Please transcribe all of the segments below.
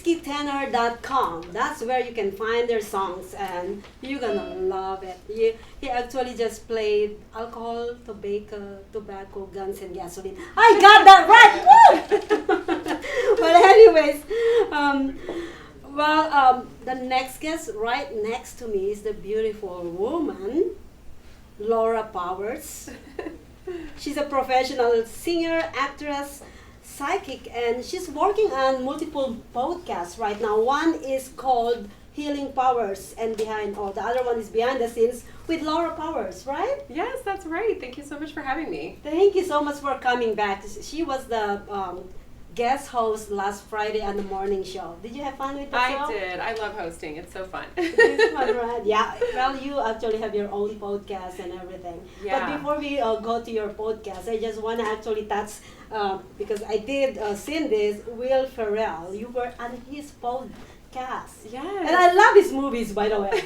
whiskeytenor.com. That's where you can find their songs, and you're gonna love it. He actually just played alcohol, tobacco, guns, and gasoline. I got that right! Woo! But anyways, the next guest right next to me is the beautiful woman, Laura Powers. She's a professional singer, actress, psychic, and she's working on multiple podcasts right now. One is called Healing Powers, and the other one is Behind the Scenes with Laura Powers, right? Yes, that's right. Thank you so much for having me. Thank you so much for coming back. She was the guest host last Friday on the morning show. Did you have fun with the show? I did. I love hosting. It's so fun. It's fun, right? Yeah. Well, you actually have your own podcast and everything. Yeah. But before we go to your podcast, I just want to actually touch, because I did seen this, Will Ferrell. You were on his podcast. Yes. And I love his movies, by the way.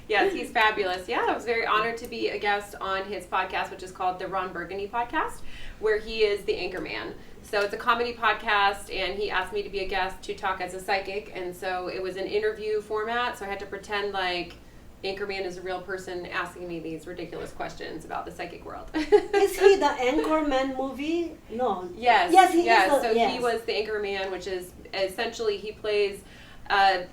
Yes, he's fabulous. Yeah, I was very honored to be a guest on his podcast, which is called the Ron Burgundy Podcast, where he is the anchorman. So it's a comedy podcast, and he asked me to be a guest to talk as a psychic, and so it was an interview format, so I had to pretend like Anchorman is a real person asking me these ridiculous questions about the psychic world. Is he the Anchorman movie? No. Yes. Yes, he yes. is. So he was the Anchorman, which is essentially he plays a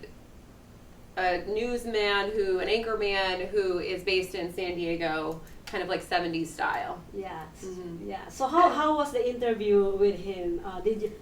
newsman an anchorman who is based in San Diego, kind of like 70s style. Yes. Mm-hmm. Yeah. So how was the interview with him?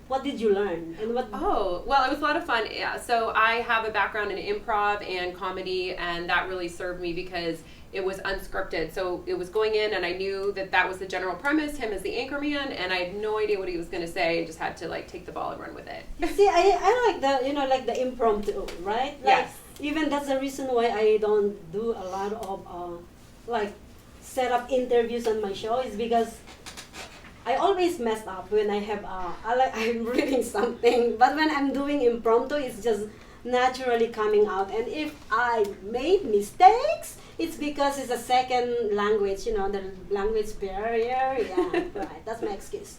What did you learn? And what? Oh, well, it was a lot of fun. Yeah. So I have a background in improv and comedy, and that really served me because it was unscripted. So it was going in, and I knew that was the general premise, him as the anchorman, and I had no idea what he was going to say, and just had to like take the ball and run with it. See, I like the impromptu, right? Like, yes. Even that's the reason why I don't do a lot of set up interviews on my show, is because I always mess up when I have I'm reading something, but when I'm doing impromptu, it's just naturally coming out. And if I made mistakes, it's because it's a second language, the language barrier. Yeah, right. That's my excuse.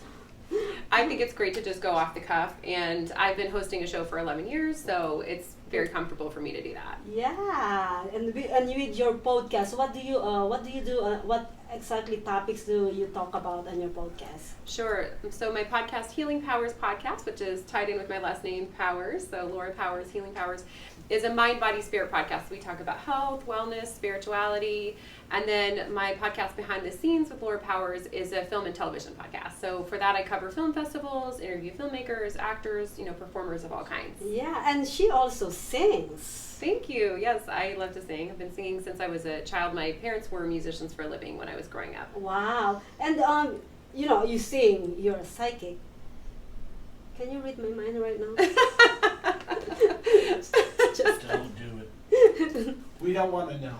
I think it's great to just go off the cuff, and I've been hosting a show for 11 years, so it's very comfortable for me to do that. Yeah, and with your podcast, what do you do? What exactly topics do you talk about on your podcast? Sure. So my podcast, Healing Powers Podcast, which is tied in with my last name, Powers, so Laura Powers, Healing Powers, is a mind, body, spirit podcast. We talk about health, wellness, spirituality, and then my podcast, Behind the Scenes with Laura Powers, is a film and television podcast. So for that, I cover film festivals, interview filmmakers, actors, performers of all kinds. Yeah, and she also sings. Thank you. Yes, I love to sing. I've been singing since I was a child. My parents were musicians for a living when I was growing up. Wow. And you sing. You're a psychic. Can you read my mind right now? Just don't do it. We don't want to know.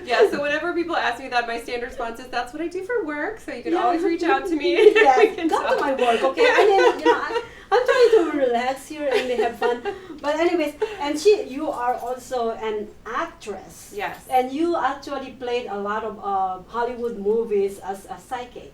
Yeah, so whenever people ask me that, my standard response is, that's what I do for work, so you can always reach out to me. Yeah, come to my work, okay? I'm trying to relax here and have fun. But anyways, and you are also an actress. Yes. And you actually played a lot of Hollywood movies as a psychic.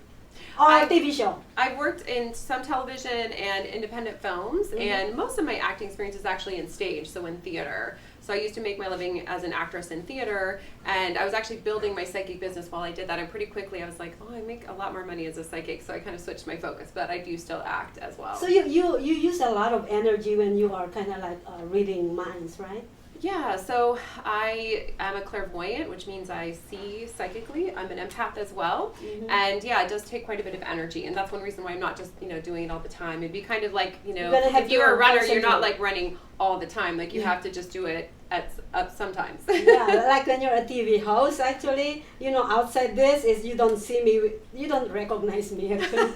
Or TV show. I've worked in some television and independent films, and most of my acting experience is actually in stage, so in theater. So I used to make my living as an actress in theater, and I was actually building my psychic business while I did that, and pretty quickly I was like, I make a lot more money as a psychic, so I kind of switched my focus, but I do still act as well. So you use a lot of energy when you are kind of like reading minds, right? Yeah, so I am a clairvoyant, which means I see psychically. I'm an empath as well. Mm-hmm. And yeah, it does take quite a bit of energy. And that's one reason why I'm not just, doing it all the time. It'd be kind of like, if you're a runner, you're not like running all the time. Like you have to just do it sometimes. Yeah, like when you're a TV host, actually, outside this is you don't see me, you don't recognize me actually.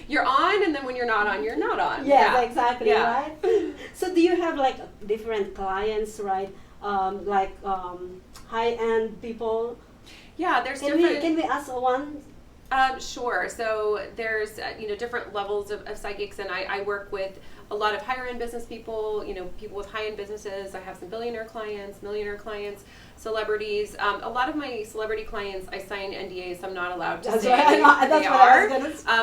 You're on, and then when you're not on, you're not on. Yeah, exactly, right? So do you have like different clients, right? High-end people? Yeah, there's Can we ask one? Sure. So there's different levels of psychics, and I work with a lot of higher end business people. People with high end businesses. I have some billionaire clients, millionaire clients, celebrities. A lot of my celebrity clients, I sign NDAs. So I'm not allowed to say they are.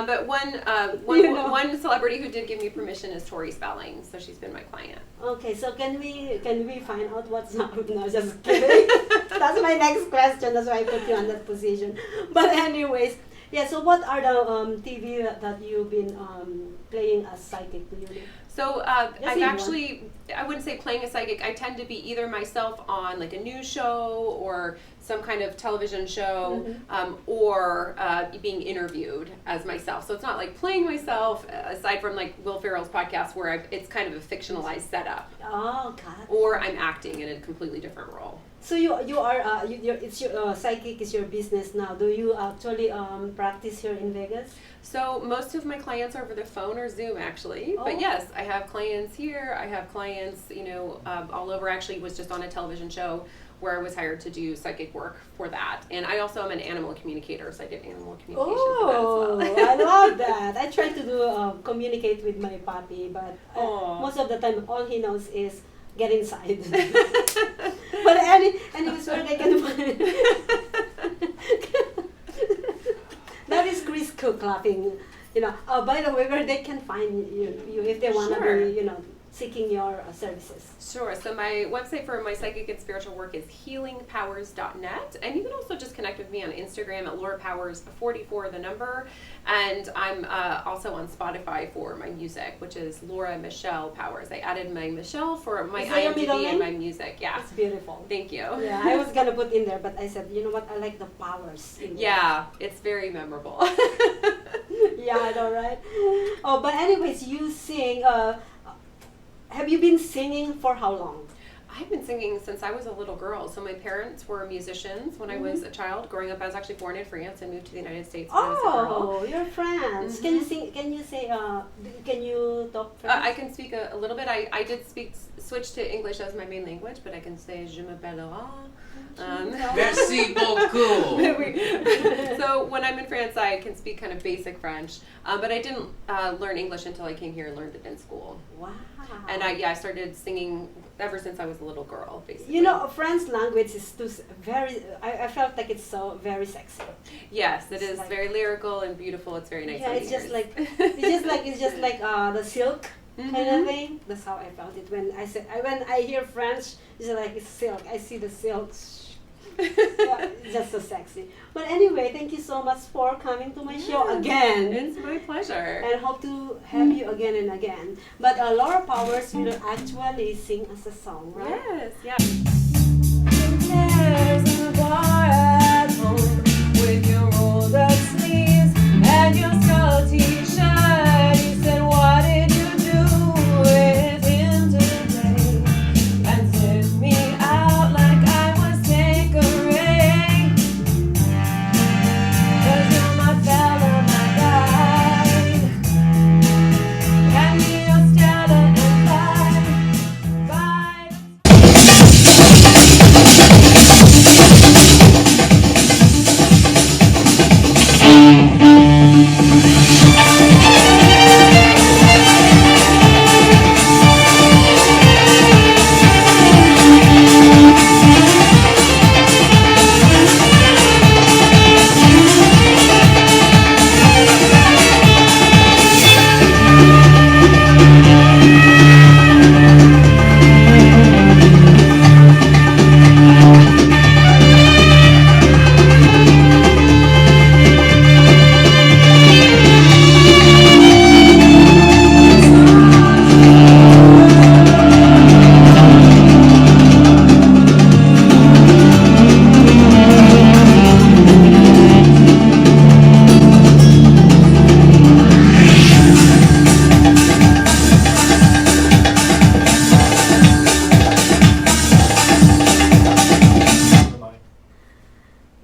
But one celebrity who did give me permission is Tori Spelling. So she's been my client. Okay, so can we find out what's up? No, just kidding. That's my next question. That's why I put you on that position. But anyways, yeah. So what are the TV that you've been playing as psychic? Do you? So I've actually, I wouldn't say playing a psychic. I tend to be either myself on like a news show or some kind of television show, or being interviewed as myself. So it's not like playing myself, aside from like Will Ferrell's podcast where it's kind of a fictionalized setup. Oh, God. Or I'm acting in a completely different role. So you are it's your psychic is your business now. Do you actually practice here in Vegas? So most of my clients are over the phone or Zoom actually. But yes, I have clients here. I have clients all over. Actually, was just on a television show where I was hired to do psychic work for that. And I also am an animal communicator, so I did animal communication for that as well. I love that. I try to do communicate with my puppy, but most of the time all he knows is get inside. But anyways, where they can find that is Chris Cook laughing. By the way, where they can find you if they want to be, seeking your services. Sure. So my website for my psychic and spiritual work is healingpowers.net, and you can also just connect with me on Instagram at LauraPowers44, the number, and I'm also on Spotify for my music, which is Laura Michelle Powers. I added my Michelle for my IMDb and my music. Yeah, it's beautiful. Thank you. Yeah, I was gonna put in there, but I said, you know what? I like the Powers. Yeah, it's very memorable. Yeah, I know, right? Oh, but anyways, you sing. Have you been singing for how long? I've been singing since I was a little girl. So my parents were musicians when I was a child. Growing up, I was actually born in France and moved to the United States when I was a girl. Oh, you're France. Can you sing? Can you say? Can you talk French? I can speak a little bit. I did switch to English as my main language, but I can say je m'appelle Laura. Merci beaucoup. So when I'm in France, I can speak kind of basic French, but I didn't learn English until I came here and learned it in school. Wow. And I started singing ever since I was a little girl, basically. French language is very. I felt like it's so very sexy. Yes, it is very lyrical and beautiful. It's very nice. Yeah, it's just like the silk kind of thing. That's how I felt it when I hear French. It's like it's silk. I see the silk. Yeah, it's just so sexy. But anyway, thank you so much for coming to my show again. It's my pleasure. And hope to have you again and again. But Laura Powers will actually sing as a song, right? Yes, yeah. There's a bar at home with your rolled up sleeves and your skull t-shirt. He said, what did you do with him today? And took me out like I was Tanqueray. 'Cause you're my fella, my guide. Hand me your Stella and bye.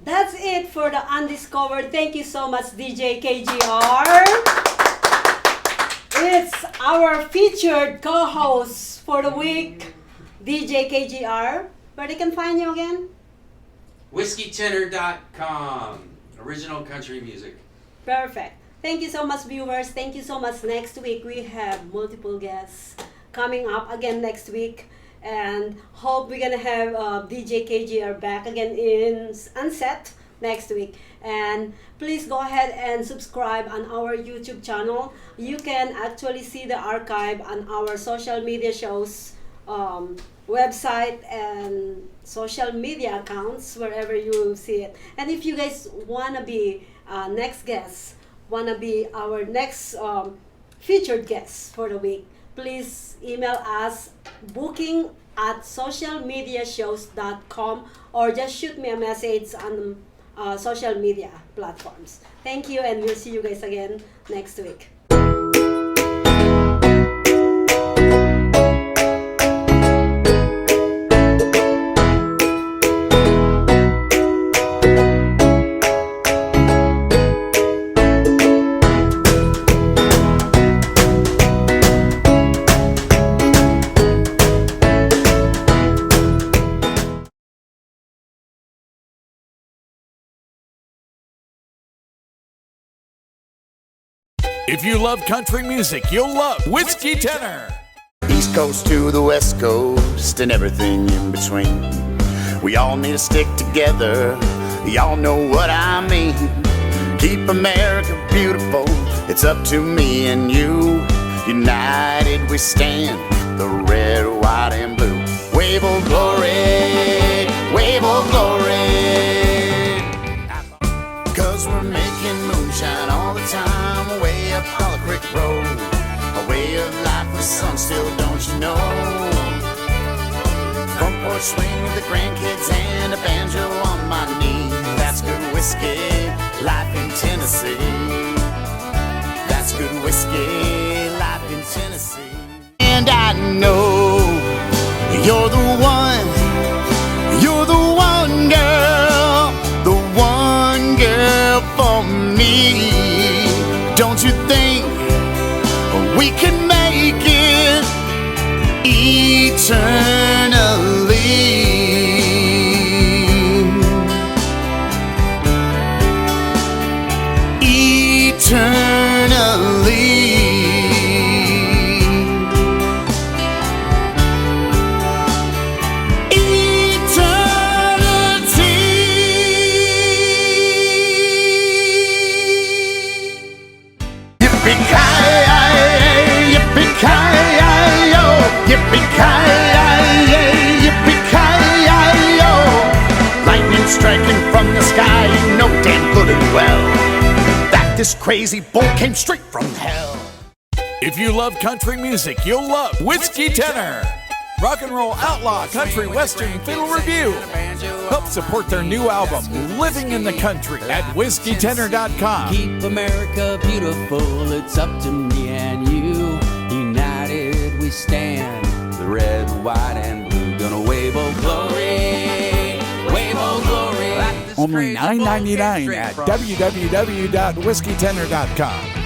That's it for the Undiscovered. Thank you so much, DJ KGR. It's our featured co-host for the week, DJ KGR. Where they can find you again? WhiskeyTenor.com. Original country music. Perfect. Thank you so much, viewers. Thank you so much. Next week, we have multiple guests coming up again next week. And hope we're going to have DJ KGR back again in Unset next week. And please go ahead and subscribe on our YouTube channel. You can actually see the archive on our social media shows, website, and social media accounts, wherever you see it. And if you guys want to be next guests, want to be our next featured guests for the week, please email us booking@socialmediashows.com or just shoot me a message on social media platforms. Thank you, and we'll see you guys again next week. If you love country music, you'll love Whiskey Tenor. East Coast to the West Coast and everything in between. We all need to stick together. Y'all know what I mean. Keep America beautiful. It's up to me and you. United we stand. The red, white, and blue. Wave of glory. Wave of glory. 'Cause we're making moonshine all the time. Way up Hollow Creek Road. A way of life with some still, don't you know? Front porch swing with the grandkids and a banjo on my knee. That's good whiskey, life in Tennessee. That's good whiskey, life in Tennessee. And I know you're the one girl, the one girl for me. Don't you think we can make it eternally? Eternally. Striking from the sky, you know damn good and well that this crazy bull came straight from hell. If you love country music, you'll love Whiskey Tenor. Rock and roll outlaw country western fiddle review. Help support their new album, Living in the Country, at whiskeytenor.com. Keep America beautiful, it's up to me and you. United we stand, the red, white, and blue. Gonna wave oh glory, wave oh glory. Only $9.99 at www.whiskeytenor.com.